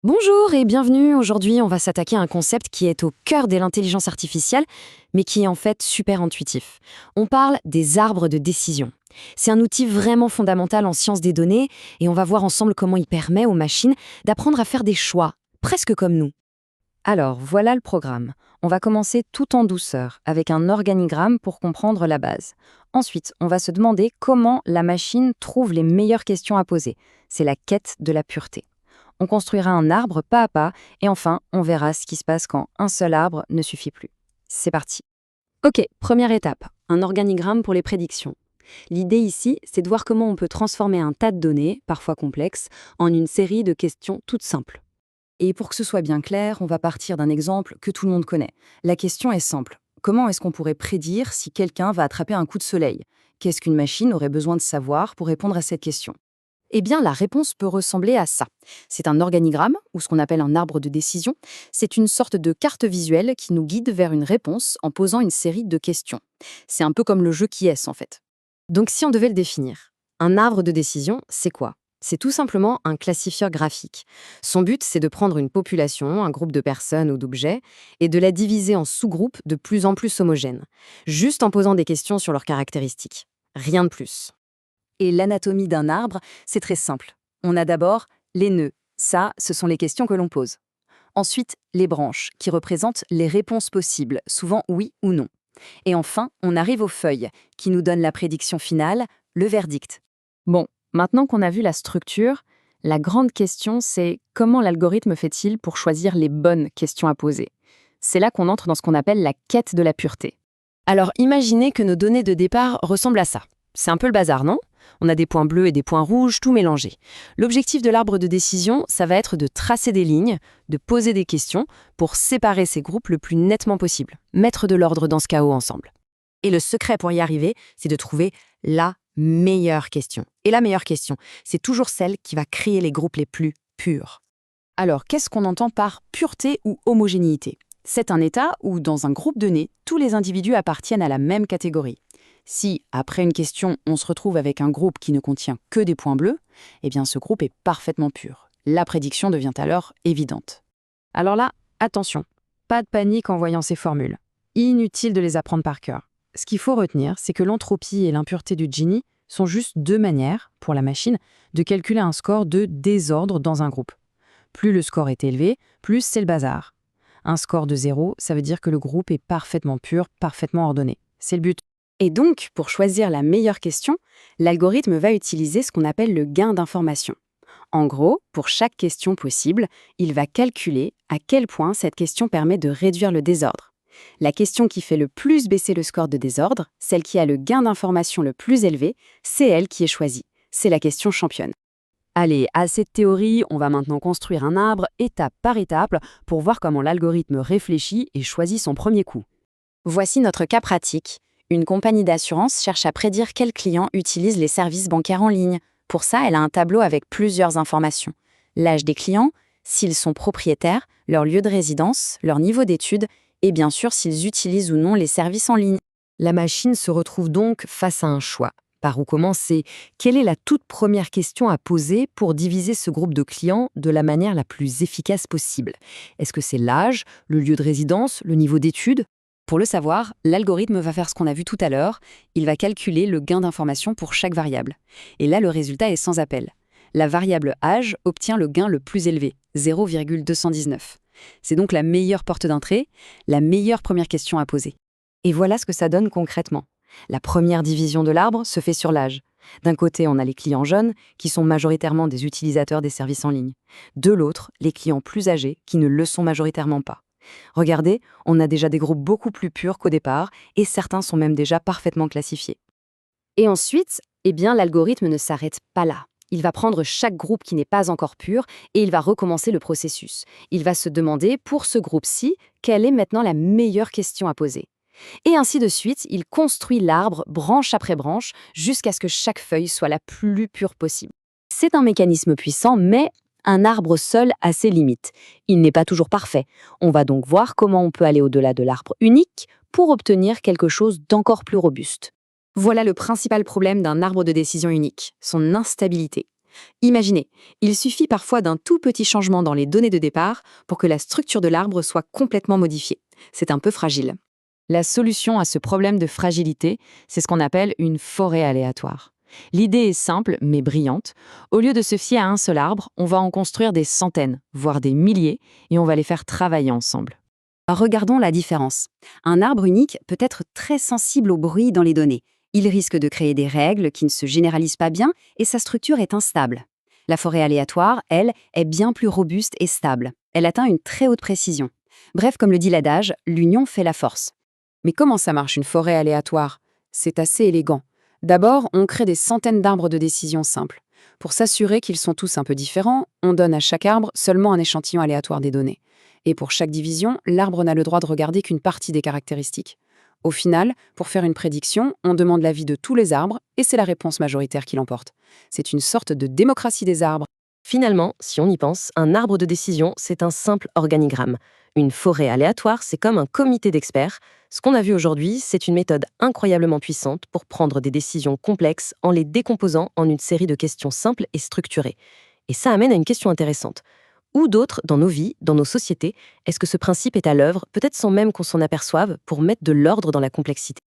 Bonjour et bienvenue. Aujourd'hui, on va s'attaquer à un concept qui est au cœur de l'intelligence artificielle, mais qui est en fait super intuitif. On parle des arbres de décision. C'est un outil vraiment fondamental en sciences des données et on va voir ensemble comment il permet aux machines d'apprendre à faire des choix, presque comme nous. Alors, voilà le programme. On va commencer tout en douceur, avec un organigramme pour comprendre la base. Ensuite, on va se demander comment la machine trouve les meilleures questions à poser. C'est la quête de la pureté. On construira un arbre pas à pas, et enfin, on verra ce qui se passe quand un seul arbre ne suffit plus. C'est parti. Ok, première étape, un organigramme pour les prédictions. L'idée ici, c'est de voir comment on peut transformer un tas de données, parfois complexes, en une série de questions toutes simples. Et pour que ce soit bien clair, on va partir d'un exemple que tout le monde connaît. La question est simple. Comment est-ce qu'on pourrait prédire si quelqu'un va attraper un coup de soleil? Qu'est-ce qu'une machine aurait besoin de savoir pour répondre à cette question? Eh bien, la réponse peut ressembler à ça. C'est un organigramme, ou ce qu'on appelle un arbre de décision. C'est une sorte de carte visuelle qui nous guide vers une réponse en posant une série de questions. C'est un peu comme le jeu qui est, en fait. Donc, si on devait le définir, un arbre de décision, c'est quoi? C'est tout simplement un classifieur graphique. Son but, c'est de prendre une population, un groupe de personnes ou d'objets, et de la diviser en sous-groupes de plus en plus homogènes, juste en posant des questions sur leurs caractéristiques. Rien de plus. Et l'anatomie d'un arbre, c'est très simple. On a d'abord les nœuds. Ça, ce sont les questions que l'on pose. Ensuite, les branches, qui représentent les réponses possibles, souvent oui ou non. Et enfin, on arrive aux feuilles, qui nous donnent la prédiction finale, le verdict. Bon, maintenant qu'on a vu la structure, la grande question, c'est comment l'algorithme fait-il pour choisir les bonnes questions à poser? C'est là qu'on entre dans ce qu'on appelle la quête de la pureté. Alors imaginez que nos données de départ ressemblent à ça. C'est un peu le bazar, non? On a des points bleus et des points rouges, tout mélangé. L'objectif de l'arbre de décision, ça va être de tracer des lignes, de poser des questions pour séparer ces groupes le plus nettement possible, mettre de l'ordre dans ce chaos ensemble. Et le secret pour y arriver, c'est de trouver la meilleure question. Et la meilleure question, c'est toujours celle qui va créer les groupes les plus purs. Alors, qu'est-ce qu'on entend par pureté ou homogénéité? C'est un état où, dans un groupe donné, tous les individus appartiennent à la même catégorie. Si, après une question, on se retrouve avec un groupe qui ne contient que des points bleus, eh bien ce groupe est parfaitement pur. La prédiction devient alors évidente. Alors là, attention, pas de panique en voyant ces formules. Inutile de les apprendre par cœur. Ce qu'il faut retenir, c'est que l'entropie et l'impureté du Gini sont juste deux manières, pour la machine, de calculer un score de désordre dans un groupe. Plus le score est élevé, plus c'est le bazar. Un score de 0, ça veut dire que le groupe est parfaitement pur, parfaitement ordonné. C'est le but. Et donc, pour choisir la meilleure question, l'algorithme va utiliser ce qu'on appelle le gain d'information. En gros, pour chaque question possible, il va calculer à quel point cette question permet de réduire le désordre. La question qui fait le plus baisser le score de désordre, celle qui a le gain d'information le plus élevé, c'est elle qui est choisie. C'est la question championne. Allez, assez de théorie, on va maintenant construire un arbre étape par étape pour voir comment l'algorithme réfléchit et choisit son premier coup. Voici notre cas pratique. Une compagnie d'assurance cherche à prédire quels clients utilisent les services bancaires en ligne. Pour ça, elle a un tableau avec plusieurs informations. L'âge des clients, s'ils sont propriétaires, leur lieu de résidence, leur niveau d'études, et bien sûr s'ils utilisent ou non les services en ligne. La machine se retrouve donc face à un choix. Par où commencer? Quelle est la toute première question à poser pour diviser ce groupe de clients de la manière la plus efficace possible? Est-ce que c'est l'âge, le lieu de résidence, le niveau d'études? Pour le savoir, l'algorithme va faire ce qu'on a vu tout à l'heure, il va calculer le gain d'information pour chaque variable. Et là, le résultat est sans appel. La variable âge obtient le gain le plus élevé, 0,219. C'est donc la meilleure porte d'entrée, la meilleure première question à poser. Et voilà ce que ça donne concrètement. La première division de l'arbre se fait sur l'âge. D'un côté, on a les clients jeunes, qui sont majoritairement des utilisateurs des services en ligne. De l'autre, les clients plus âgés, qui ne le sont majoritairement pas. Regardez, on a déjà des groupes beaucoup plus purs qu'au départ, et certains sont même déjà parfaitement classifiés. Et ensuite, l'algorithme ne s'arrête pas là. Il va prendre chaque groupe qui n'est pas encore pur et il va recommencer le processus. Il va se demander, pour ce groupe-ci, quelle est maintenant la meilleure question à poser. Et ainsi de suite, il construit l'arbre, branche après branche, jusqu'à ce que chaque feuille soit la plus pure possible. C'est un mécanisme puissant, mais un arbre seul a ses limites. Il n'est pas toujours parfait. On va donc voir comment on peut aller au-delà de l'arbre unique pour obtenir quelque chose d'encore plus robuste. Voilà le principal problème d'un arbre de décision unique, son instabilité. Imaginez, il suffit parfois d'un tout petit changement dans les données de départ pour que la structure de l'arbre soit complètement modifiée. C'est un peu fragile. La solution à ce problème de fragilité, c'est ce qu'on appelle une forêt aléatoire. L'idée est simple mais brillante. Au lieu de se fier à un seul arbre, on va en construire des centaines, voire des milliers, et on va les faire travailler ensemble. Regardons la différence. Un arbre unique peut être très sensible au bruit dans les données. Il risque de créer des règles qui ne se généralisent pas bien et sa structure est instable. La forêt aléatoire, elle, est bien plus robuste et stable. Elle atteint une très haute précision. Bref, comme le dit l'adage, l'union fait la force. Mais comment ça marche une forêt aléatoire? C'est assez élégant. D'abord, on crée des centaines d'arbres de décision simples. Pour s'assurer qu'ils sont tous un peu différents, on donne à chaque arbre seulement un échantillon aléatoire des données. Et pour chaque division, l'arbre n'a le droit de regarder qu'une partie des caractéristiques. Au final, pour faire une prédiction, on demande l'avis de tous les arbres et c'est la réponse majoritaire qui l'emporte. C'est une sorte de démocratie des arbres. Finalement, si on y pense, un arbre de décision, c'est un simple organigramme. Une forêt aléatoire, c'est comme un comité d'experts. Ce qu'on a vu aujourd'hui, c'est une méthode incroyablement puissante pour prendre des décisions complexes en les décomposant en une série de questions simples et structurées. Et ça amène à une question intéressante. Où d'autres, dans nos vies, dans nos sociétés, est-ce que ce principe est à l'œuvre, peut-être sans même qu'on s'en aperçoive, pour mettre de l'ordre dans la complexité ?